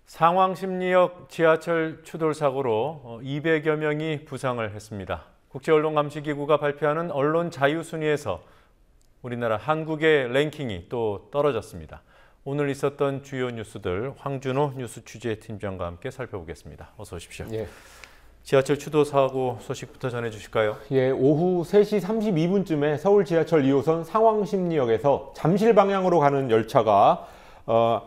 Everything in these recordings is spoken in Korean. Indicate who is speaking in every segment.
Speaker 1: 상황심리역 지하철 추돌 사고로 200여 명이 부상을 했습니다. 국제언론감시기구가 발표하는 언론 자유 순위에서 우리나라 한국의 랭킹이 또 떨어졌습니다. 오늘 있었던 주요 뉴스들 황준호 뉴스 취재팀장과 함께 살펴보겠습니다. 어서 오십시오.
Speaker 2: 예.
Speaker 1: 지하철 추돌 사고 소식부터 전해주실까요?
Speaker 2: 예, 오후 3시 32분쯤에 서울 지하철 2호선 상황심리역에서 잠실 방향으로 가는 열차가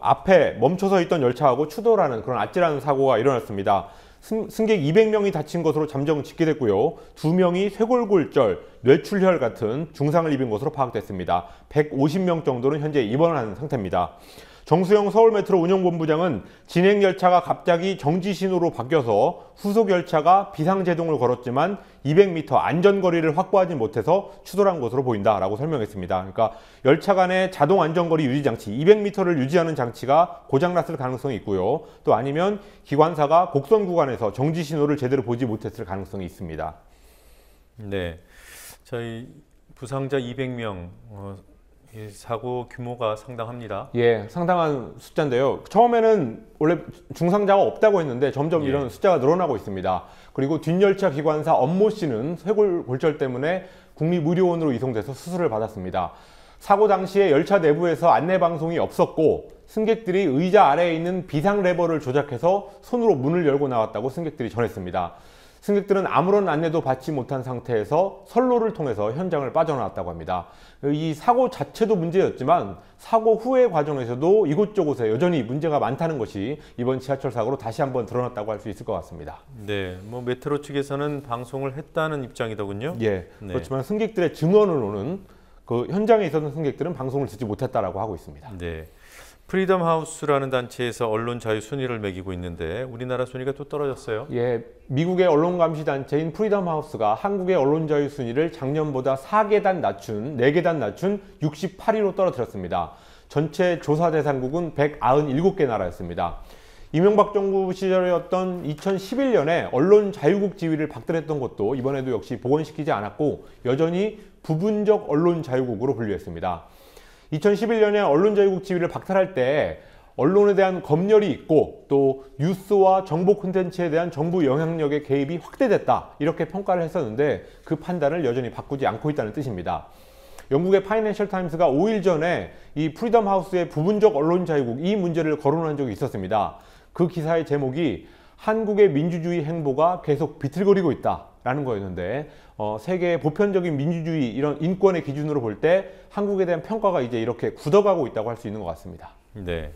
Speaker 2: 앞에 멈춰서 있던 열차하고 추돌하는 그런 아찔한 사고가 일어났습니다. 승객 200명이 다친 것으로 잠정 집계됐고요. 2명이 쇄골골절, 뇌출혈 같은 중상을 입은 것으로 파악됐습니다. 150명 정도는 현재 입원한 상태입니다. 정수영 서울메트로 운영본부장은 진행 열차가 갑자기 정지 신호로 바뀌어서 후속 열차가 비상제동을 걸었지만 200m 안전거리를 확보하지 못해서 추돌한 것으로 보인다라고 설명했습니다. 그러니까 열차 간의 자동 안전거리 유지장치 200m를 유지하는 장치가 고장났을 가능성이 있고요. 또 아니면 기관사가 곡선 구간에서 정지 신호를 제대로 보지 못했을 가능성이 있습니다.
Speaker 1: 네, 저희 부상자 200명 이 사고 규모가 상당합니다.
Speaker 2: 예, 상당한 숫자인데요. 처음에는 원래 중상자가 없다고 했는데 점점 이런 숫자가 늘어나고 있습니다. 그리고 뒷열차 기관사 엄모 씨는 쇄골골절 때문에 국립의료원으로 이송돼서 수술을 받았습니다. 사고 당시에 열차 내부에서 안내방송이 없었고 승객들이 의자 아래에 있는 비상 레버를 조작해서 손으로 문을 열고 나왔다고 승객들이 전했습니다. 승객들은 아무런 안내도 받지 못한 상태에서 선로를 통해서 현장을 빠져나왔다고 합니다. 이 사고 자체도 문제였지만 사고 후의 과정에서도 이곳저곳에 여전히 문제가 많다는 것이 이번 지하철 사고로 다시 한번 드러났다고 할 수 있을 것 같습니다.
Speaker 1: 네, 메트로 측에서는 방송을 했다는 입장이더군요.
Speaker 2: 예,
Speaker 1: 네.
Speaker 2: 그렇지만 승객들의 증언으로는 그 현장에 있었던 승객들은 방송을 듣지 못했다라고 하고 있습니다.
Speaker 1: 네. 프리덤 하우스라는 단체에서 언론 자유 순위를 매기고 있는데 우리나라 순위가 또 떨어졌어요.
Speaker 2: 예, 미국의 언론 감시 단체인 프리덤 하우스가 한국의 언론 자유 순위를 작년보다 4계단 낮춘 68위로 떨어뜨렸습니다. 전체 조사 대상국은 197개 나라였습니다. 이명박 정부 시절이었던 2011년에 언론 자유국 지위를 박탈했던 것도 이번에도 역시 복원시키지 않았고 여전히 부분적 언론 자유국으로 분류했습니다. 2011년에 언론자유국 지위를 박탈할 때 언론에 대한 검열이 있고 또 뉴스와 정보 콘텐츠에 대한 정부 영향력의 개입이 확대됐다 이렇게 평가를 했었는데 그 판단을 여전히 바꾸지 않고 있다는 뜻입니다. 영국의 파이낸셜 타임스가 5일 전에 이 프리덤 하우스의 부분적 언론 자유국 이 문제를 거론한 적이 있었습니다. 그 기사의 제목이 한국의 민주주의 행보가 계속 비틀거리고 있다라는 거였는데 세계의 보편적인 민주주의 이런 인권의 기준으로 볼 때 한국에 대한 평가가 이제 이렇게 굳어가고 있다고 할 수 있는 것 같습니다.
Speaker 1: 네.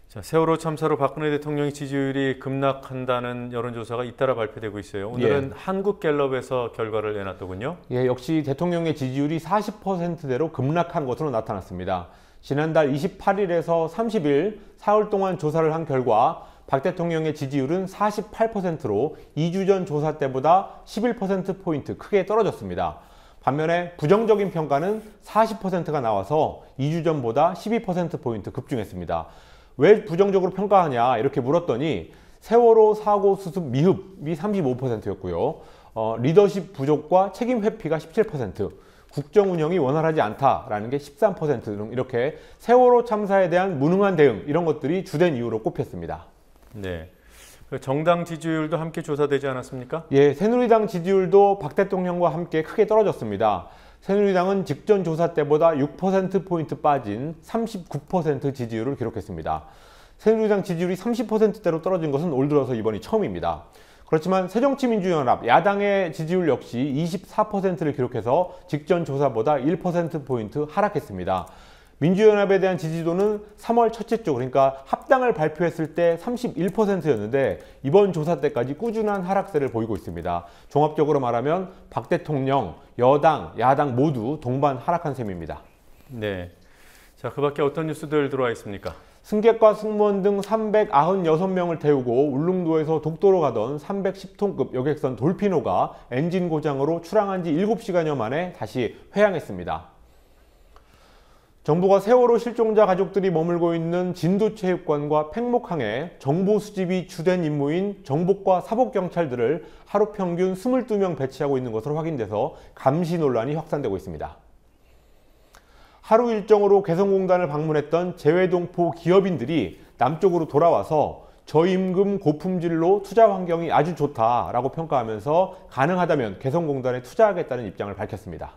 Speaker 1: 자, 세월호 참사로 박근혜 대통령의 지지율이 급락한다는 여론조사가 잇따라 발표되고 있어요. 오늘은 한국갤럽에서 결과를 내놨더군요.
Speaker 2: 예, 역시 대통령의 지지율이 40%대로 급락한 것으로 나타났습니다. 지난달 28일에서 30일 사흘 동안 조사를 한 결과 박 대통령의 지지율은 48%로 2주 전 조사 때보다 11%포인트 크게 떨어졌습니다. 반면에 부정적인 평가는 40%가 나와서 2주 전보다 12%포인트 급증했습니다. 왜 부정적으로 평가하냐 이렇게 물었더니 세월호 사고 수습 미흡이 35%였고요. 리더십 부족과 책임 회피가 17%, 국정 운영이 원활하지 않다라는 게 13% 등 이렇게 세월호 참사에 대한 무능한 대응 이런 것들이 주된 이유로 꼽혔습니다.
Speaker 1: 네. 정당 지지율도 함께 조사되지 않았습니까?
Speaker 2: 예, 새누리당 지지율도 박 대통령과 함께 크게 떨어졌습니다. 새누리당은 직전 조사 때보다 6%포인트 빠진 39% 지지율을 기록했습니다. 새누리당 지지율이 30%대로 떨어진 것은 올 들어서 이번이 처음입니다. 그렇지만 새정치민주연합 야당의 지지율 역시 24%를 기록해서 직전 조사보다 1%포인트 하락했습니다. 민주연합에 대한 지지도는 3월 첫째 주 그러니까 합당을 발표했을 때 31%였는데 이번 조사 때까지 꾸준한 하락세를 보이고 있습니다. 종합적으로 말하면 박 대통령, 여당, 야당 모두 동반 하락한 셈입니다.
Speaker 1: 네. 자, 그 밖에 어떤 뉴스들 들어와 있습니까?
Speaker 2: 승객과 승무원 등 396명을 태우고 울릉도에서 독도로 가던 310톤급 여객선 돌피노가 엔진 고장으로 출항한 지 7시간여 만에 다시 회항했습니다. 정부가 세월호 실종자 가족들이 머물고 있는 진도체육관과 팽목항에 정보 수집이 주된 임무인 정복과 사복경찰들을 하루 평균 22명 배치하고 있는 것으로 확인돼서 감시 논란이 확산되고 있습니다. 하루 일정으로 개성공단을 방문했던 재외동포 기업인들이 남쪽으로 돌아와서 저임금 고품질로 투자 환경이 아주 좋다라고 평가하면서 가능하다면 개성공단에 투자하겠다는 입장을 밝혔습니다.